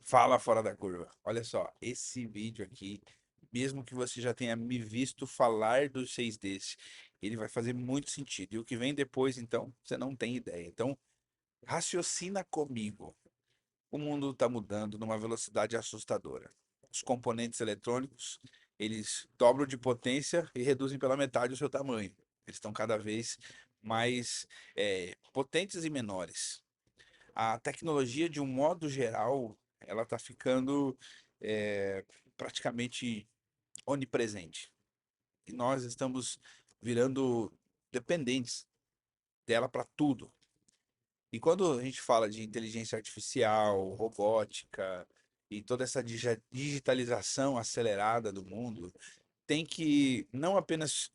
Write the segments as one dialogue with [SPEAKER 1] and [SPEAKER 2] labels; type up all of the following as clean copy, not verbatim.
[SPEAKER 1] Fala fora da curva. Olha só, esse vídeo aqui, mesmo que você já tenha me visto falar dos 6Ds, ele vai fazer muito sentido. E o que vem depois, então, você não tem ideia. Então, raciocina comigo. O mundo está mudando numa velocidade assustadora. Os componentes eletrônicos, eles dobram de potência e reduzem pela metade o seu tamanho. Eles estão cada vez mais potentes e menores. A tecnologia, de um modo geral, ela está ficando é, praticamente onipresente. E nós estamos virando dependentes dela para tudo. E quando a gente fala de inteligência artificial, robótica e toda essa digitalização acelerada do mundo, tem que não apenas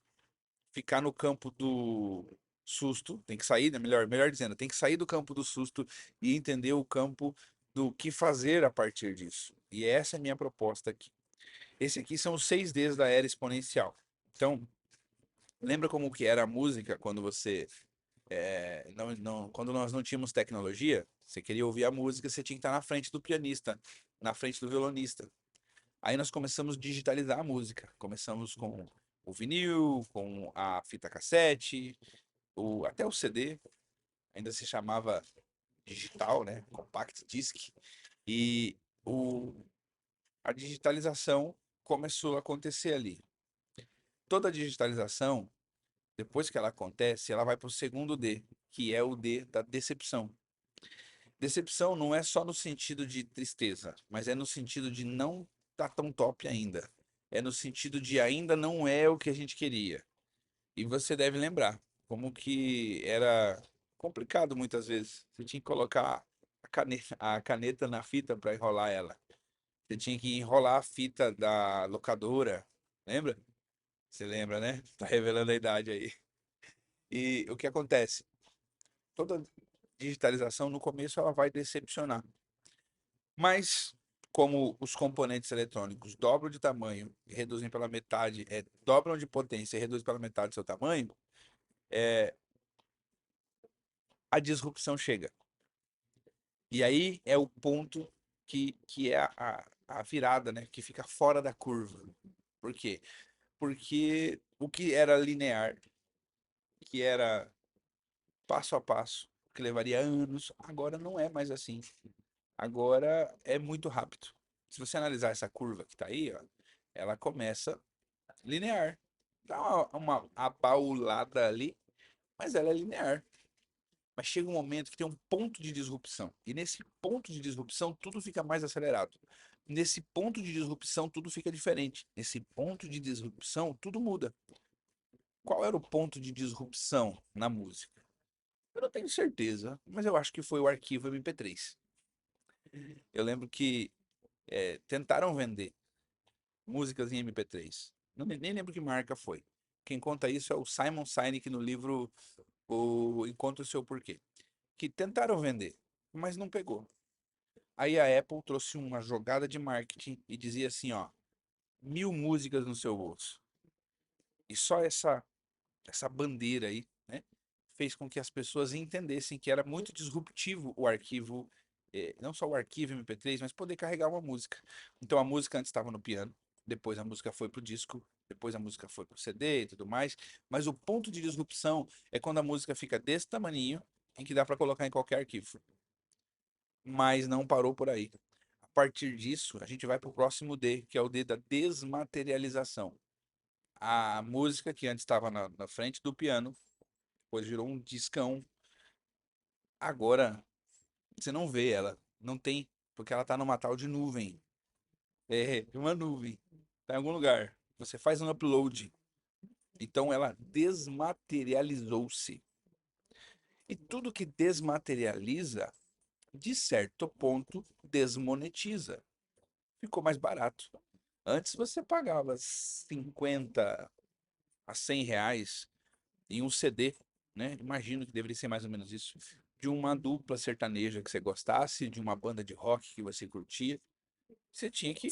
[SPEAKER 1] ficar no campo do susto, tem que sair, né, melhor dizendo, tem que sair do campo do susto e entender o campo do que fazer a partir disso. E essa é a minha proposta aqui. Esse aqui são os 6Ds da era exponencial. Então, lembra como que era a música quando você quando nós não tínhamos tecnologia? Você queria ouvir a música, você tinha que estar na frente do pianista, na frente do violonista. Aí nós começamos a digitalizar a música. Começamos com o vinil, com a fita cassete, até o CD, ainda se chamava digital, né? Compact Disc. E o, a digitalização começou a acontecer ali. Toda a digitalização, depois que ela acontece, ela vai para o segundo D, que é o D da decepção. Decepção não é só no sentido de tristeza, mas é no sentido de não tá tão top ainda. É no sentido de ainda não é o que a gente queria. E você deve lembrar como que era complicado muitas vezes. Você tinha que colocar a caneta na fita para enrolar ela. Você tinha que enrolar a fita da locadora. Lembra? Você lembra, né? Tá revelando a idade aí. E o que acontece? Toda digitalização no começo ela vai decepcionar. Mas como os componentes eletrônicos dobram de tamanho e reduzem pela metade, dobram de potência e reduzem pela metade do seu tamanho, a disrupção chega. E aí é o ponto que é a virada, né? Que fica fora da curva. Por quê? Porque o que era linear, que era passo a passo, que levaria anos, agora não é mais assim. Agora é muito rápido. Se você analisar essa curva que está aí, ó, ela começa linear. Dá uma abaulada ali, mas ela é linear. Mas chega um momento que tem um ponto de disrupção. E nesse ponto de disrupção, tudo fica mais acelerado. Nesse ponto de disrupção, tudo fica diferente. Nesse ponto de disrupção, tudo muda. Qual era o ponto de disrupção na música? Eu não tenho certeza, mas eu acho que foi o arquivo MP3. Eu lembro que tentaram vender músicas em MP3. Não, nem lembro que marca foi. Quem conta isso é o Simon Sinek no livro O Encontre o Seu Porquê. Que tentaram vender, mas não pegou. Aí a Apple trouxe uma jogada de marketing e dizia assim, ó, 1.000 músicas no seu bolso. E só essa bandeira aí, né, fez com que as pessoas entendessem que era muito disruptivo o arquivo, não só o arquivo MP3, mas poder carregar uma música. Então a música antes estava no piano, depois a música foi pro disco, depois a música foi pro CD e tudo mais. Mas o ponto de disrupção é quando a música fica desse tamaninho, em que dá para colocar em qualquer arquivo. Mas não parou por aí. A partir disso, a gente vai para o próximo D, que é o D da desmaterialização. A música que antes estava na frente do piano, depois virou um discão. Agora você não vê ela, não tem, porque ela está numa tal de nuvem. É, uma nuvem. Está em algum lugar. Você faz um upload. Então ela desmaterializou-se. E tudo que desmaterializa, de certo ponto, desmonetiza. Ficou mais barato. Antes você pagava 50 a 100 reais em um CD, né? Imagino que deveria ser mais ou menos isso. De uma dupla sertaneja que você gostasse, de uma banda de rock que você curtia. Você tinha que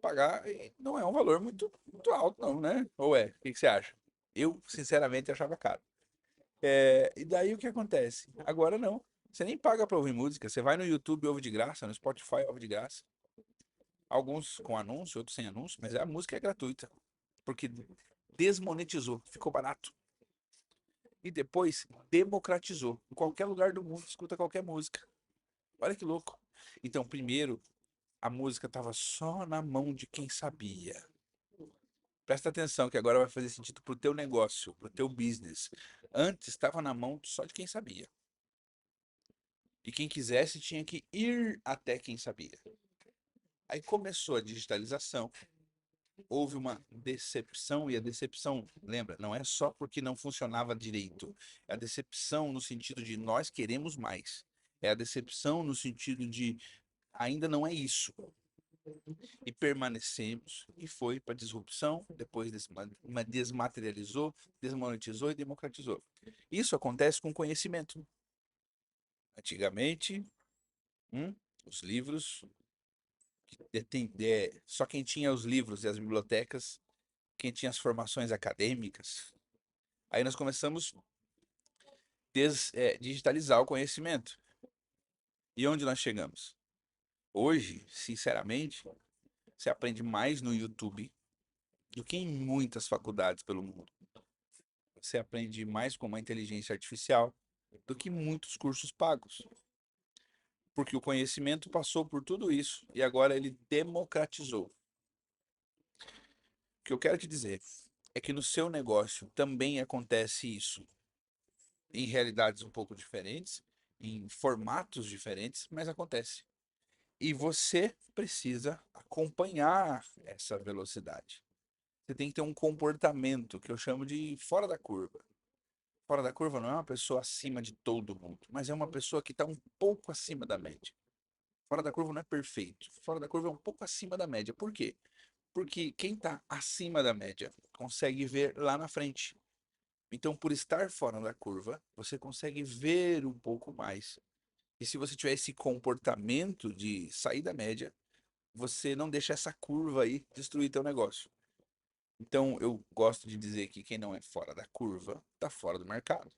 [SPEAKER 1] pagar, e não é um valor muito alto, não, né? Ou é? O que você acha? Eu, sinceramente, achava caro. E daí o que acontece? Agora não. Você nem paga pra ouvir música. Você vai no YouTube, ouve de graça, no Spotify, ouve de graça. Alguns com anúncio, outros sem anúncio, mas a música é gratuita. Porque desmonetizou, ficou barato. E depois democratizou. Em qualquer lugar do mundo escuta qualquer música. Olha que louco. Então, primeiro, a música estava só na mão de quem sabia. Presta atenção que agora vai fazer sentido pro teu negócio, pro teu business. Antes estava na mão só de quem sabia. E quem quisesse tinha que ir até quem sabia. Aí começou a digitalização, houve uma decepção, e a decepção, lembra, não é só porque não funcionava direito. É a decepção no sentido de nós queremos mais. É a decepção no sentido de ainda não é isso. E permanecemos, e foi para disrupção, depois desmaterializou, desmonetizou e democratizou. Isso acontece com conhecimento. Antigamente, hum, os livros, só quem tinha os livros e as bibliotecas, quem tinha as formações acadêmicas. Aí nós começamos a digitalizar o conhecimento. E onde nós chegamos? Hoje, sinceramente, você aprende mais no YouTube do que em muitas faculdades pelo mundo. Você aprende mais com uma inteligência artificial do que muitos cursos pagos. Porque o conhecimento passou por tudo isso e agora ele democratizou. O que eu quero te dizer é que no seu negócio também acontece isso. Em realidades um pouco diferentes, em formatos diferentes, mas acontece. E você precisa acompanhar essa velocidade. Você tem que ter um comportamento que eu chamo de fora da curva. Fora da curva não é uma pessoa acima de todo mundo, mas é uma pessoa que está um pouco acima da média. Fora da curva não é perfeito. Fora da curva é um pouco acima da média. Por quê? Porque quem está acima da média consegue ver lá na frente. Então, por estar fora da curva, você consegue ver um pouco mais. E se você tiver esse comportamento de sair da média, você não deixa essa curva aí destruir teu negócio. Então, eu gosto de dizer que quem não é fora da curva, está fora do mercado.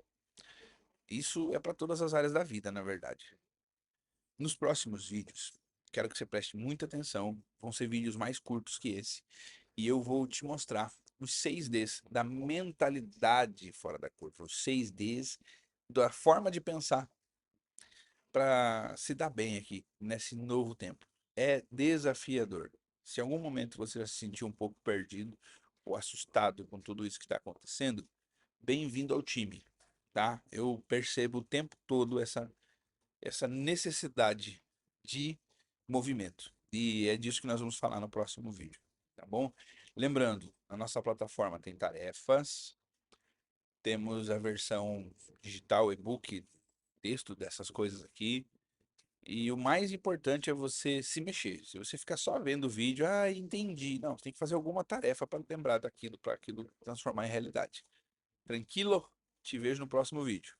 [SPEAKER 1] Isso é para todas as áreas da vida, na verdade. Nos próximos vídeos, quero que você preste muita atenção. Vão ser vídeos mais curtos que esse. E eu vou te mostrar os 6Ds da mentalidade fora da curva. Os 6Ds da forma de pensar para se dar bem aqui nesse novo tempo. É desafiador. Se em algum momento você já se sentiu um pouco perdido ou assustado com tudo isso que está acontecendo, bem-vindo ao time, tá? Eu percebo o tempo todo essa necessidade de movimento. E é disso que nós vamos falar no próximo vídeo, tá bom? Lembrando, na nossa plataforma tem tarefas, temos a versão digital, e-book, texto dessas coisas aqui. E o mais importante é você se mexer. Se você ficar só vendo o vídeo, entendi. Não, você tem que fazer alguma tarefa para lembrar daquilo, para aquilo transformar em realidade. Tranquilo? Te vejo no próximo vídeo.